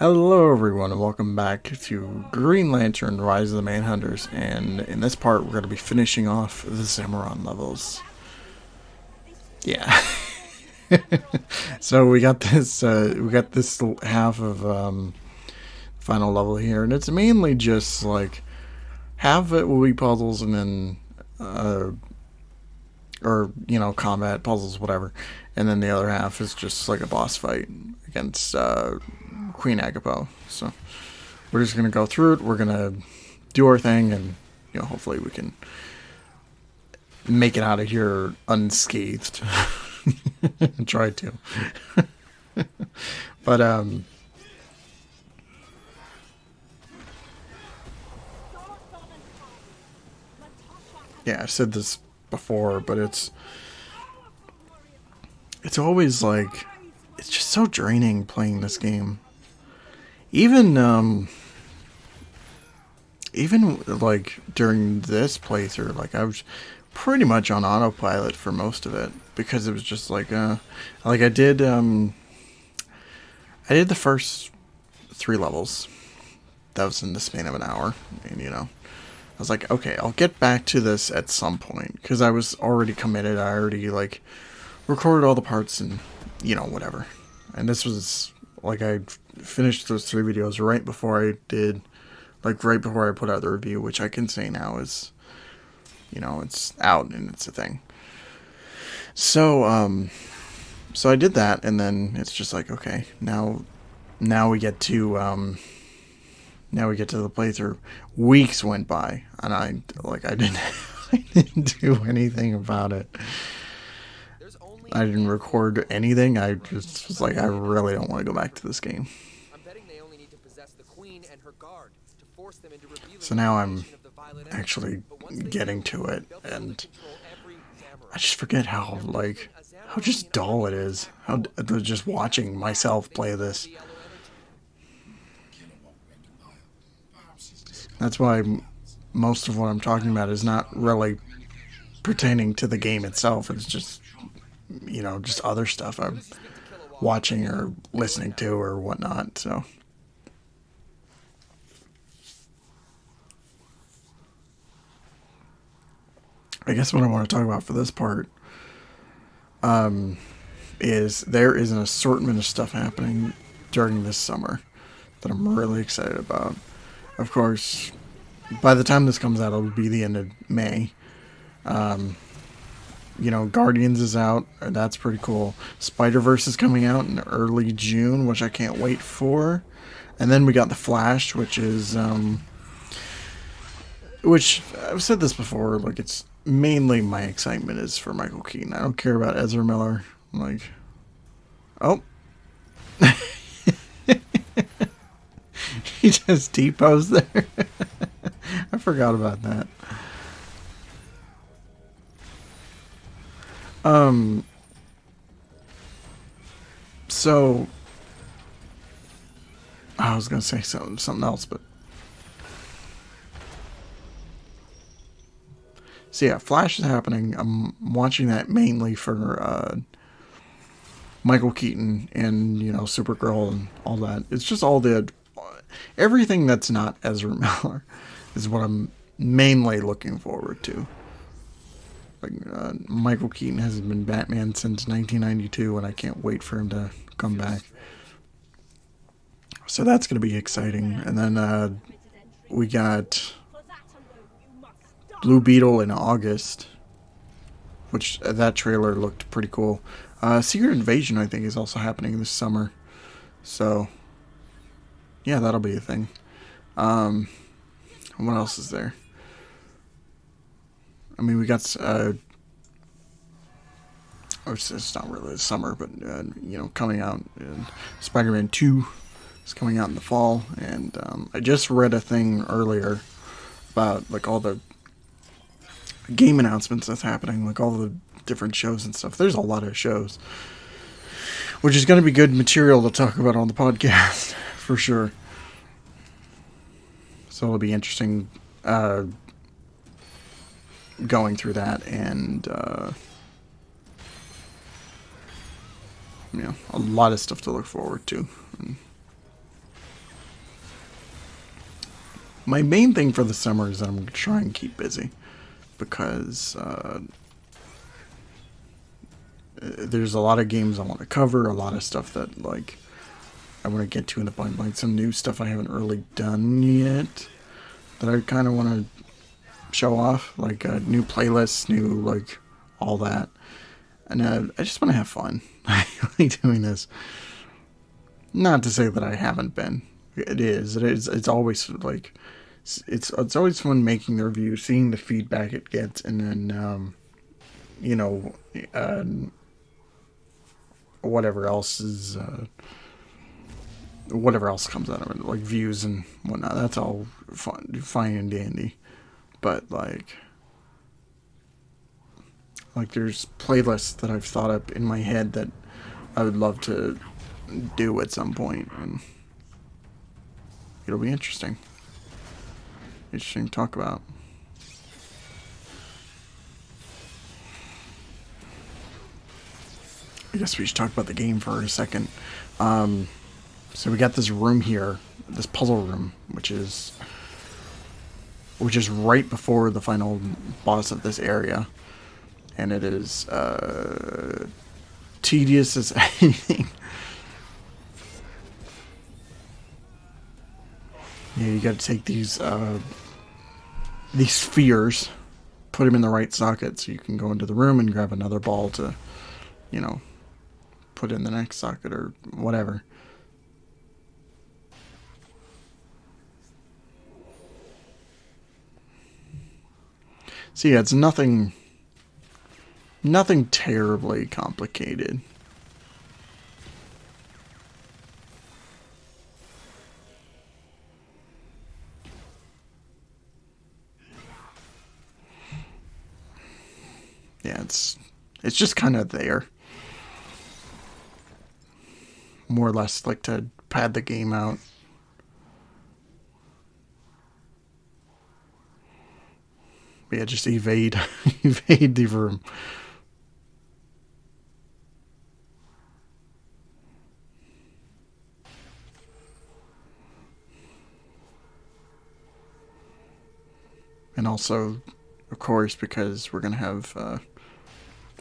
Hello everyone and welcome back to Green Lantern Rise of the Manhunters, and in this part we're going to be finishing off the Zama-done levels. Yeah. So we got this half of final level here, and it's mainly just like half of it will be puzzles and then or combat puzzles, whatever, and then the other half is just like a boss fight against Queen Agapo. So we're just gonna go through it. We're gonna do our thing, and hopefully we can make it out of here unscathed. Try to. But yeah, I said this before, but it's always like it's just so draining playing this game. Even like during this playthrough, like I was pretty much on autopilot for most of it because it was just like I did the first 3 levels. That was in the span of an hour, and I was like, okay, I'll get back to this at some point because I was already committed. I already like recorded all the parts and whatever. And this was like I finished those 3 videos right before I did, like right before I put out the review, which I can say now is, it's out and it's a thing. So so I did that, and then it's just like, okay, now we get to the playthrough. Weeks went by, and I didn't I didn't do anything about it. I didn't record anything. I just was like, I really don't want to go back to this game. So now I'm actually getting to it, and I just forget how just dull it is. How just watching myself play this. That's why most of what I'm talking about is not really pertaining to the game itself. It's just just other stuff I'm watching or listening to or whatnot. So I guess what I want to talk about for this part is there is an assortment of stuff happening during this summer that I'm really excited about. Of course, by the time this comes out, it'll be the end of May. Guardians is out. That's pretty cool. Spider-Verse is coming out in early June, which I can't wait for. And then we got The Flash, which is, which I've said this before, like it's mainly my excitement is for Michael Keaton. I don't care about Ezra Miller. I'm like, oh. He just T-posed there. I forgot about that. So I was gonna say something else, but so yeah, Flash is happening. I'm watching that mainly for Michael Keaton and Supergirl and all that. It's just everything that's not Ezra Miller is what I'm mainly looking forward to. Like Michael Keaton has been Batman since 1992, and I can't wait for him to come back. So that's going to be exciting. And then we got Blue Beetle in August, which that trailer looked pretty cool. Secret Invasion, I think, is also happening this summer. So yeah, that'll be a thing. What else is there? I mean, we got it's not really the summer, but coming out. Spider-Man 2 is coming out in the fall, and I just read a thing earlier about like all the game announcements that's happening, like all the different shows and stuff. There's a lot of shows, which is going to be good material to talk about on the podcast for sure. So it'll be interesting going through that, and a lot of stuff to look forward to. And My main thing for the summer is that I'm going to try and keep busy. Because there's a lot of games I want to cover, a lot of stuff that, like, I want to get to in the pipeline. Like, some new stuff I haven't really done yet that I kind of want to show off. Like, new playlists, new, like, all that. And I just want to have fun. I like doing this. Not to say that I haven't been. It is. It's always, like, it's always fun making the review, seeing the feedback it gets, and then, you know, whatever else is, whatever else comes out of it, like views and whatnot. That's all fine and dandy. But like there's playlists that I've thought up in my head that I would love to do at some point, and it'll be interesting. Interesting to talk about. I guess we should talk about the game for a second. So we got this room here, this puzzle room, which is right before the final boss of this area, and it is tedious as anything. Yeah, you got to take these spheres, put them in the right socket so you can go into the room and grab another ball to, you know, put in the next socket or whatever. So yeah, it's nothing terribly complicated. Yeah, it's just kind of there. More or less like to pad the game out. But yeah, just evade the room. And also, of course, because we're going to have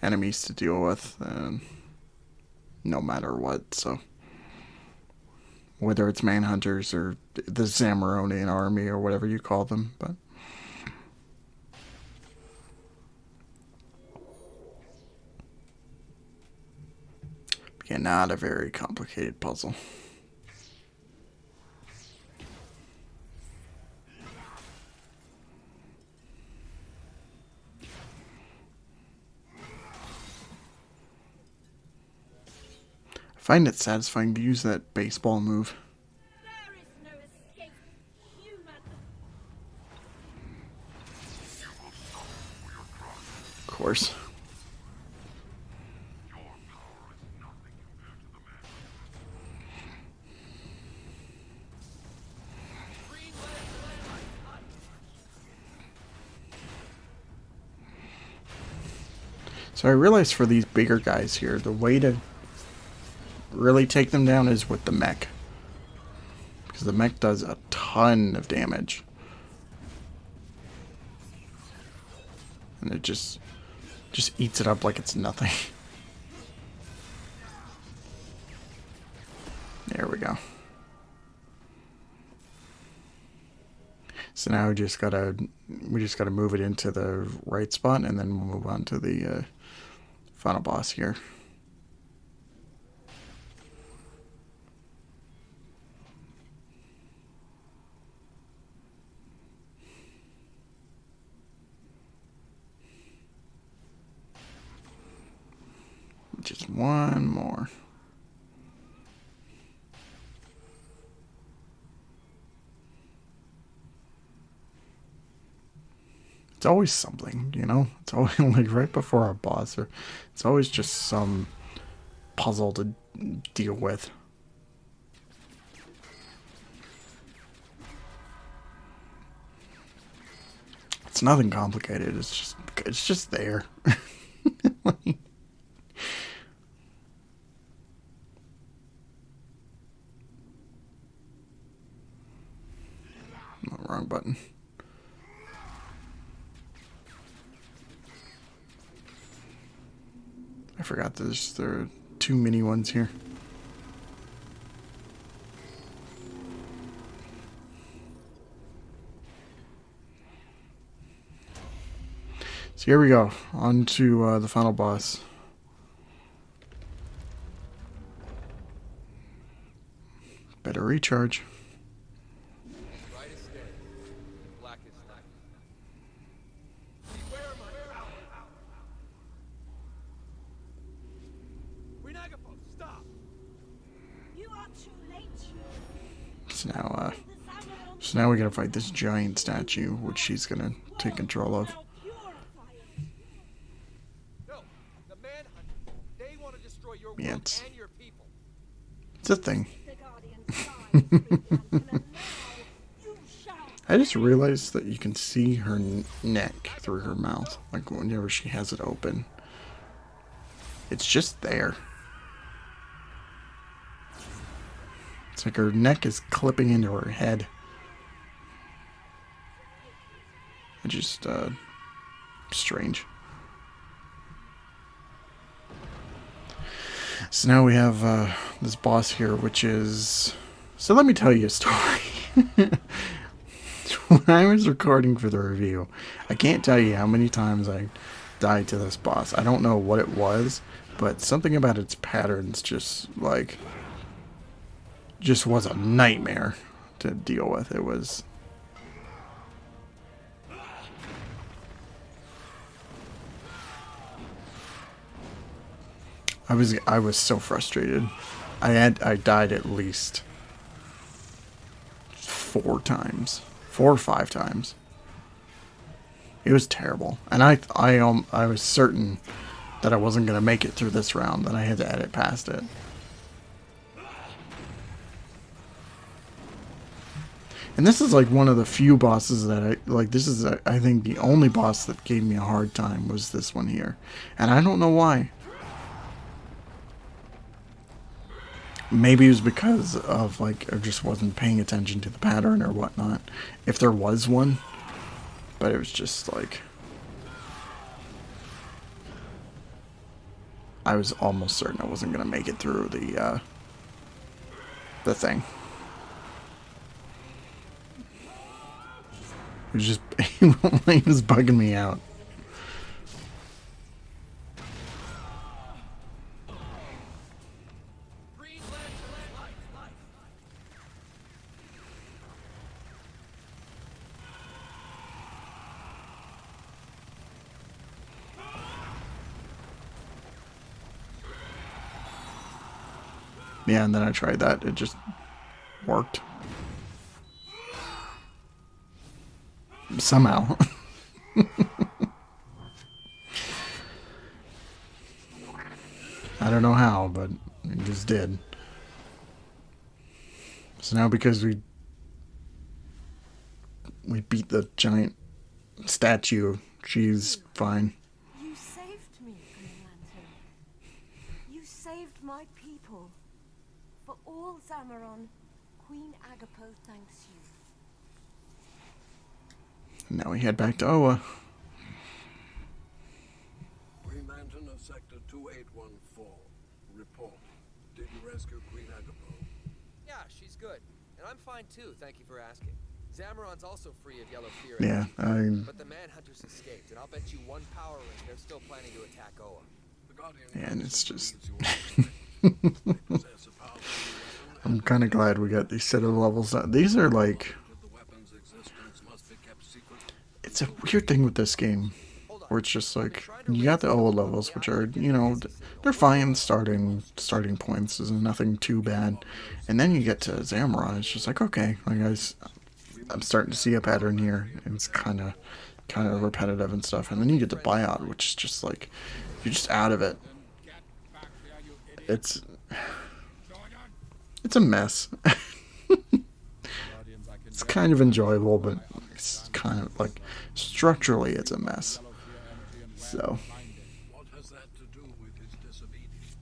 enemies to deal with, no matter what, so whether it's Manhunters or the Zama-done army or whatever you call them, but yeah, not a very complicated puzzle. I find it satisfying to use that baseball move. There is no escape, human. Of course. So I realized for these bigger guys here, the way to really take them down is with the mech. Because the mech does a ton of damage. And it just eats it up like it's nothing. There we go. So now we just gotta move it into the right spot, and then we'll move on to the final boss here. Just one more. It's always something, you know? It's always like right before our boss, or it's always just some puzzle to deal with. It's nothing complicated. It's just there. Like, wrong wrong button. I forgot there are 2 mini ones here. So here we go, on to the final boss. Better recharge. Bright as day, black as night. Beware my power. Queen Agapo, stop! You are too late. So now we gotta fight this giant statue, which she's gonna take control of. No, the Manhunters. They want to destroy your world Yeah, it's and your people. a thing. The Guardian dies, Freeland, and now you shall. I just realized that you can see her neck through her mouth, like whenever she has it open. It's just there. It's like her neck is clipping into her head. It's just, strange. So now we have this boss here, which is... So let me tell you a story. When I was recording for the review, I can't tell you how many times I died to this boss. I don't know what it was, but something about its patterns just was a nightmare to deal with. It was... I was so frustrated. I died at least 4 times, 4 or 5 times. It was terrible, and I was certain that I wasn't gonna make it through this round. That I had to edit past it. And this is like one of the few bosses that I like. This is I think the only boss that gave me a hard time was this one here, and I don't know why. Maybe it was because of, like, I just wasn't paying attention to the pattern or whatnot. If there was one. But it was just, like... I was almost certain I wasn't going to make it through the thing. It was just... it was bugging me out. Yeah, and then I tried that. It just worked. Somehow. I don't know how, but it just did. So now because we beat the giant statue, she's fine. You saved me, Green Lantern. You saved my people. For all Zama-done, Queen Agapo thanks you. And now we head back to Oa. Green Lantern of Sector 2814. Report. Did you rescue Queen Agapo? Yeah, she's good. And I'm fine too, thank you for asking. Zamaron's also free of yellow fear. Yeah, But the Manhunters escaped, and I'll bet you 1 power ring they're still planning to attack Oa. The Guardian Yeah, and it's just... possess a powerful I'm kind of glad we got these set of levels. These are like... the weapon's existence must be kept secret. It's a weird thing with this game. Where it's just like, you got the Oa levels, which are, you know, they're fine starting points. There's nothing too bad. And then you get to Zamaron, it's just like, okay, like I'm starting to see a pattern here. And it's kind of repetitive and stuff. And then you get to Buyout, which is just like, you're just out of it. It's a mess. It's kind of enjoyable, but it's kind of like, structurally it's a mess. So. What has that to do with his disobedience?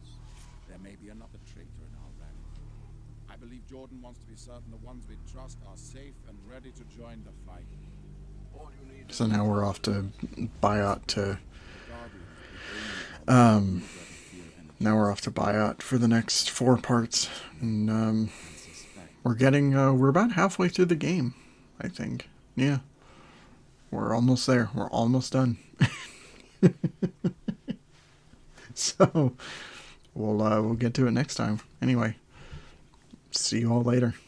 There may be another traitor in our ranks. I believe believe Jordan wants to be certain the ones we trust are safe and ready to join the fight. All you need is So now we're off to Biot to The Guardians will only want to feel energy now we're off to Biot for the next 4 parts, and and suspect. we're about halfway through the game, I think. Yeah, we're almost there. We're almost done. So we'll get to it next time. Anyway, see you all later.